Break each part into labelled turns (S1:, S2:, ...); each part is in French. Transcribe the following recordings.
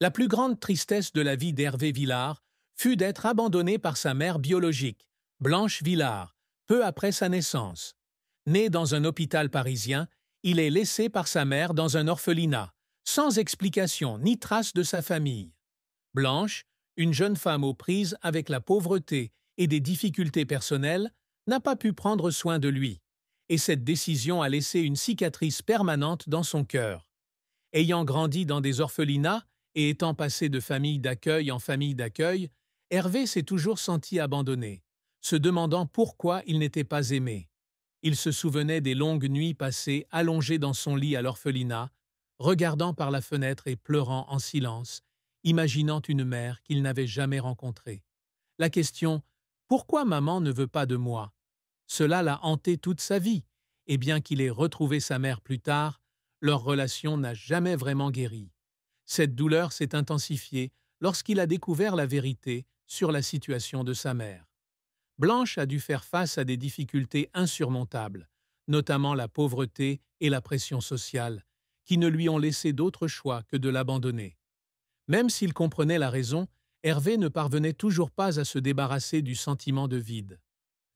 S1: La plus grande tristesse de la vie d'Hervé Villard fut d'être abandonné par sa mère biologique, Blanche Villard, peu après sa naissance. Né dans un hôpital parisien, il est laissé par sa mère dans un orphelinat, sans explication ni trace de sa famille. Blanche, une jeune femme aux prises avec la pauvreté et des difficultés personnelles, n'a pas pu prendre soin de lui, et cette décision a laissé une cicatrice permanente dans son cœur. Ayant grandi dans des orphelinats et étant passé de famille d'accueil en famille d'accueil, Hervé s'est toujours senti abandonné, se demandant pourquoi il n'était pas aimé. Il se souvenait des longues nuits passées allongé dans son lit à l'orphelinat, regardant par la fenêtre et pleurant en silence, imaginant une mère qu'il n'avait jamais rencontrée. La question « Pourquoi maman ne veut pas de moi ?» Cela l'a hanté toute sa vie, et bien qu'il ait retrouvé sa mère plus tard, leur relation n'a jamais vraiment guéri. Cette douleur s'est intensifiée lorsqu'il a découvert la vérité sur la situation de sa mère. Blanche a dû faire face à des difficultés insurmontables, notamment la pauvreté et la pression sociale, qui ne lui ont laissé d'autre choix que de l'abandonner. Même s'il comprenait la raison, Hervé ne parvenait toujours pas à se débarrasser du sentiment de vide.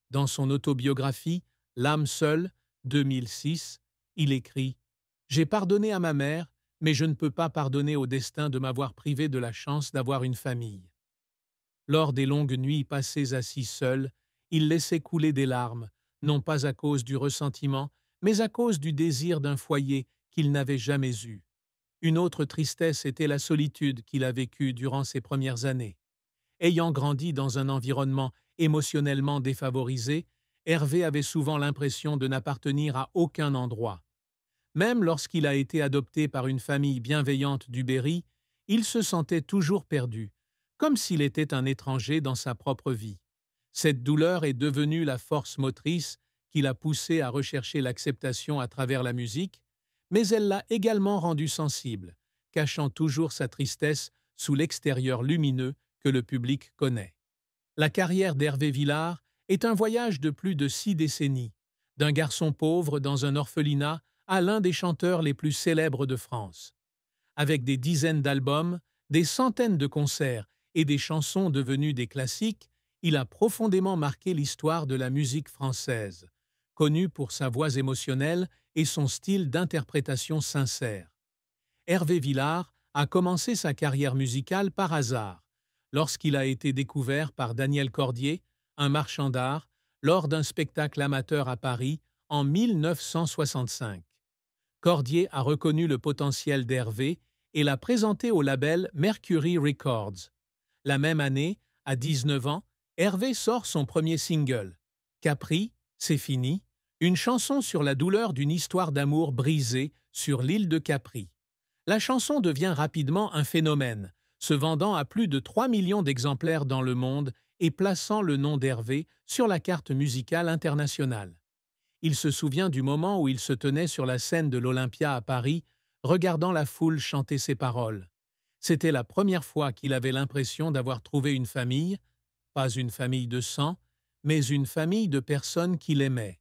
S1: Dans son autobiographie « L'âme seule » 2006, il écrit « J'ai pardonné à ma mère, mais je ne peux pas pardonner au destin de m'avoir privé de la chance d'avoir une famille. » Lors des longues nuits passées assis seul, il laissait couler des larmes, non pas à cause du ressentiment, mais à cause du désir d'un foyer qu'il n'avait jamais eu. Une autre tristesse était la solitude qu'il a vécue durant ses premières années. Ayant grandi dans un environnement émotionnellement défavorisé, Hervé avait souvent l'impression de n'appartenir à aucun endroit. Même lorsqu'il a été adopté par une famille bienveillante du Berry, il se sentait toujours perdu, comme s'il était un étranger dans sa propre vie. Cette douleur est devenue la force motrice qui l'a poussé à rechercher l'acceptation à travers la musique, mais elle l'a également rendu sensible, cachant toujours sa tristesse sous l'extérieur lumineux que le public connaît. La carrière d'Hervé Villard est un voyage de plus de 6 décennies, d'un garçon pauvre dans un orphelinat à l'un des chanteurs les plus célèbres de France. Avec des dizaines d'albums, des centaines de concerts et des chansons devenues des classiques, il a profondément marqué l'histoire de la musique française, connu pour sa voix émotionnelle et son style d'interprétation sincère. Hervé Villard a commencé sa carrière musicale par hasard, lorsqu'il a été découvert par Daniel Cordier, un marchand d'art, lors d'un spectacle amateur à Paris en 1965. Cordier a reconnu le potentiel d'Hervé et l'a présenté au label Mercury Records. La même année, à 19 ans, Hervé sort son premier single, Capri, c'est fini, une chanson sur la douleur d'une histoire d'amour brisée sur l'île de Capri. La chanson devient rapidement un phénomène, se vendant à plus de 3 millions d'exemplaires dans le monde et plaçant le nom d'Hervé sur la carte musicale internationale. Il se souvient du moment où il se tenait sur la scène de l'Olympia à Paris, regardant la foule chanter ses paroles. C'était la première fois qu'il avait l'impression d'avoir trouvé une famille, pas une famille de sang, mais une famille de personnes qu'il aimait.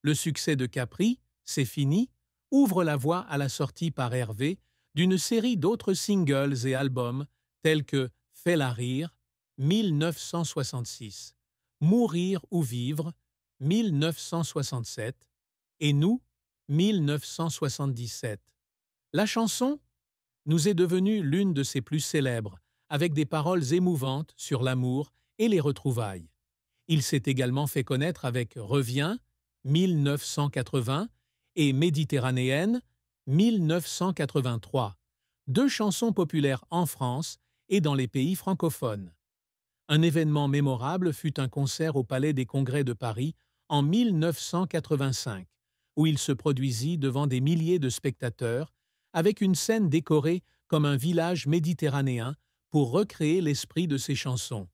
S1: Le succès de Capri, c'est fini, ouvre la voie à la sortie par Hervé d'une série d'autres singles et albums tels que Fais-la rire, 1966, Mourir ou vivre, 1967, et Nous, 1977. La chanson nous est devenue l'une de ses plus célèbres, avec des paroles émouvantes sur l'amour et les retrouvailles. Il s'est également fait connaître avec Reviens, 1980, et Méditerranéenne, 1983, deux chansons populaires en France et dans les pays francophones. Un événement mémorable fut un concert au Palais des Congrès de Paris en 1985, où il se produisit devant des milliers de spectateurs, avec une scène décorée comme un village méditerranéen pour recréer l'esprit de ses chansons.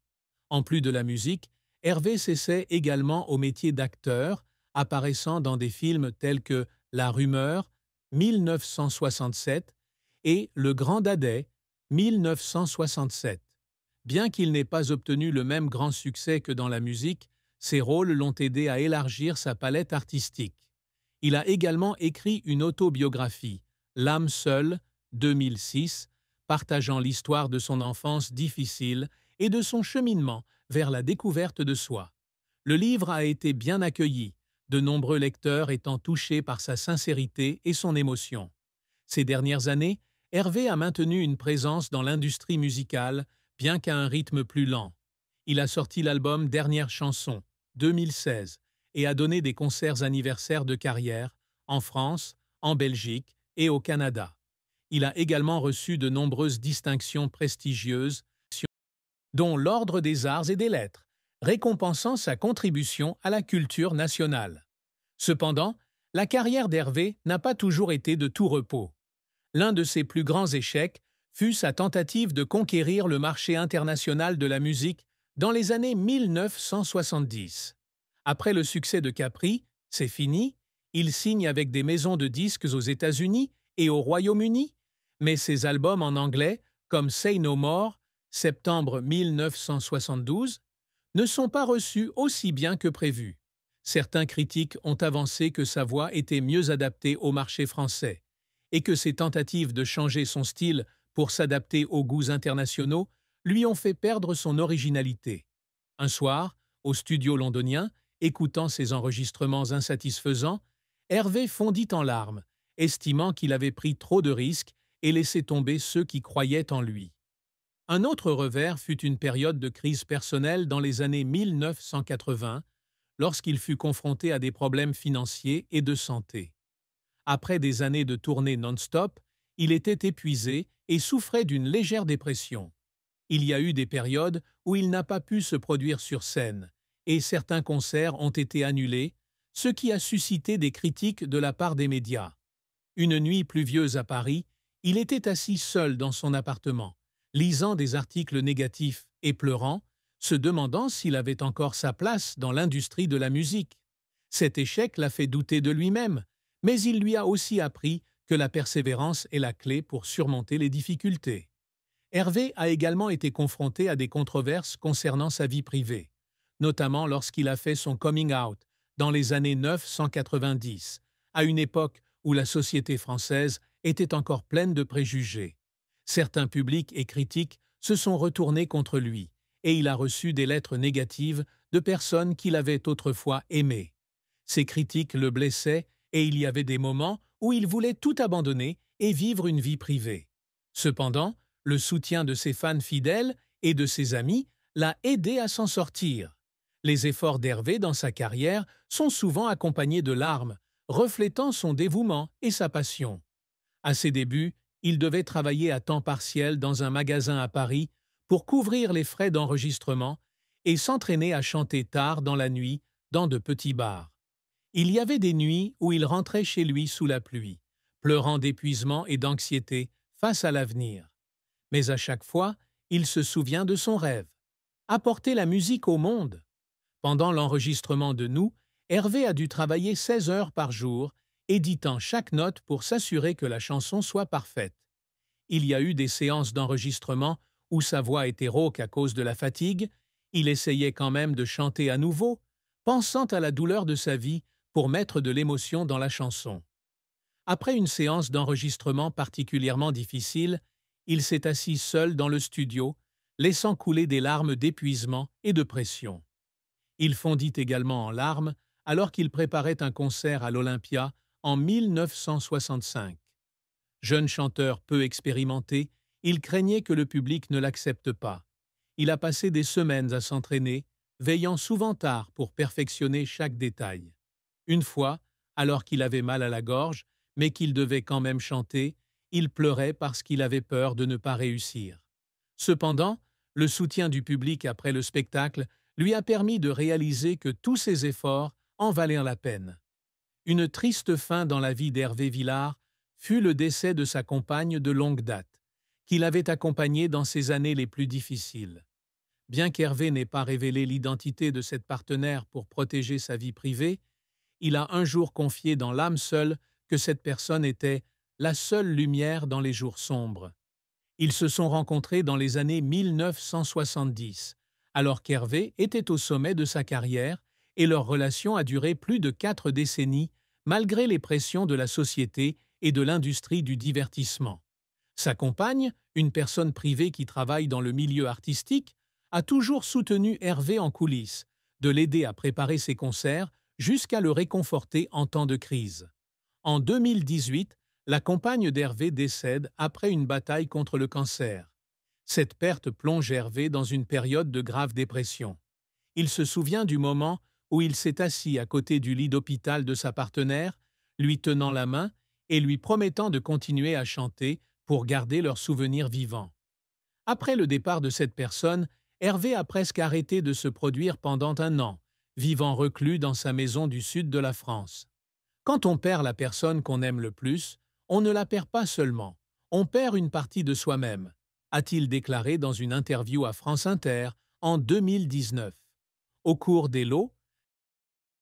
S1: En plus de la musique, Hervé s'essaie également au métier d'acteur, apparaissant dans des films tels que La Rumeur, 1967, et Le Grand Dadais, 1967. Bien qu'il n'ait pas obtenu le même grand succès que dans la musique, ses rôles l'ont aidé à élargir sa palette artistique. Il a également écrit une autobiographie, L'âme seule, 2006, partageant l'histoire de son enfance difficile et de son cheminement vers la découverte de soi. Le livre a été bien accueilli, de nombreux lecteurs étant touchés par sa sincérité et son émotion. Ces dernières années, Hervé a maintenu une présence dans l'industrie musicale, bien qu'à un rythme plus lent. Il a sorti l'album Dernière chanson, 2016, et a donné des concerts anniversaires de carrière en France, en Belgique et au Canada. Il a également reçu de nombreuses distinctions prestigieuses, dont l'Ordre des Arts et des Lettres, récompensant sa contribution à la culture nationale. Cependant, la carrière d'Hervé n'a pas toujours été de tout repos. L'un de ses plus grands échecs fut sa tentative de conquérir le marché international de la musique dans les années 1970. Après le succès de Capri, C'est fini, il signe avec des maisons de disques aux États-Unis et au Royaume-Uni, mais ses albums en anglais, comme Say No More, septembre 1972, ne sont pas reçus aussi bien que prévu. Certains critiques ont avancé que sa voix était mieux adaptée au marché français et que ses tentatives de changer son style pour s'adapter aux goûts internationaux lui ont fait perdre son originalité. Un soir, au studio londonien, écoutant ses enregistrements insatisfaisants, Hervé fondit en larmes, estimant qu'il avait pris trop de risques et laissé tomber ceux qui croyaient en lui. Un autre revers fut une période de crise personnelle dans les années 1980, lorsqu'il fut confronté à des problèmes financiers et de santé. Après des années de tournées non-stop, il était épuisé et souffrait d'une légère dépression. Il y a eu des périodes où il n'a pas pu se produire sur scène, et certains concerts ont été annulés, ce qui a suscité des critiques de la part des médias. Une nuit pluvieuse à Paris, il était assis seul dans son appartement, lisant des articles négatifs et pleurant, se demandant s'il avait encore sa place dans l'industrie de la musique. Cet échec l'a fait douter de lui-même, mais il lui a aussi appris que la persévérance est la clé pour surmonter les difficultés. Hervé a également été confronté à des controverses concernant sa vie privée, notamment lorsqu'il a fait son coming out dans les années 1990, à une époque où la société française était encore pleine de préjugés. Certains publics et critiques se sont retournés contre lui, et il a reçu des lettres négatives de personnes qu'il avait autrefois aimées. Ces critiques le blessaient et il y avait des moments où il voulait tout abandonner et vivre une vie privée. Cependant, le soutien de ses fans fidèles et de ses amis l'a aidé à s'en sortir. Les efforts d'Hervé dans sa carrière sont souvent accompagnés de larmes, reflétant son dévouement et sa passion. À ses débuts, il devait travailler à temps partiel dans un magasin à Paris pour couvrir les frais d'enregistrement et s'entraîner à chanter tard dans la nuit dans de petits bars. Il y avait des nuits où il rentrait chez lui sous la pluie, pleurant d'épuisement et d'anxiété face à l'avenir. Mais à chaque fois, il se souvient de son rêve: apporter la musique au monde. Pendant l'enregistrement de Nous, Hervé a dû travailler 16 heures par jour, éditant chaque note pour s'assurer que la chanson soit parfaite. Il y a eu des séances d'enregistrement où sa voix était rauque à cause de la fatigue. Il essayait quand même de chanter à nouveau, pensant à la douleur de sa vie pour mettre de l'émotion dans la chanson. Après une séance d'enregistrement particulièrement difficile, il s'est assis seul dans le studio, laissant couler des larmes d'épuisement et de pression. Il fondit également en larmes alors qu'il préparait un concert à l'Olympia en 1965. Jeune chanteur peu expérimenté, il craignait que le public ne l'accepte pas. Il a passé des semaines à s'entraîner, veillant souvent tard pour perfectionner chaque détail. Une fois, alors qu'il avait mal à la gorge, mais qu'il devait quand même chanter, il pleurait parce qu'il avait peur de ne pas réussir. Cependant, le soutien du public après le spectacle lui a permis de réaliser que tous ses efforts en valaient la peine. Une triste fin dans la vie d'Hervé Villard fut le décès de sa compagne de longue date, qu'il avait accompagnée dans ses années les plus difficiles. Bien qu'Hervé n'ait pas révélé l'identité de cette partenaire pour protéger sa vie privée, il a un jour confié dans L'âme seule que cette personne était la seule lumière dans les jours sombres. Ils se sont rencontrés dans les années 1970, alors qu'Hervé était au sommet de sa carrière, et leur relation a duré plus de 4 décennies, malgré les pressions de la société et de l'industrie du divertissement. Sa compagne, une personne privée qui travaille dans le milieu artistique, a toujours soutenu Hervé en coulisses, de l'aider à préparer ses concerts jusqu'à le réconforter en temps de crise. En 2018, la compagne d'Hervé décède après une bataille contre le cancer. Cette perte plonge Hervé dans une période de grave dépression. Il se souvient du moment où il s'est assis à côté du lit d'hôpital de sa partenaire, lui tenant la main et lui promettant de continuer à chanter pour garder leurs souvenirs vivants. Après le départ de cette personne, Hervé a presque arrêté de se produire pendant un an, vivant reclus dans sa maison du sud de la France. Quand on perd la personne qu'on aime le plus, on ne la perd pas seulement, on perd une partie de soi-même, a-t-il déclaré dans une interview à France Inter en 2019. Au cours des lots,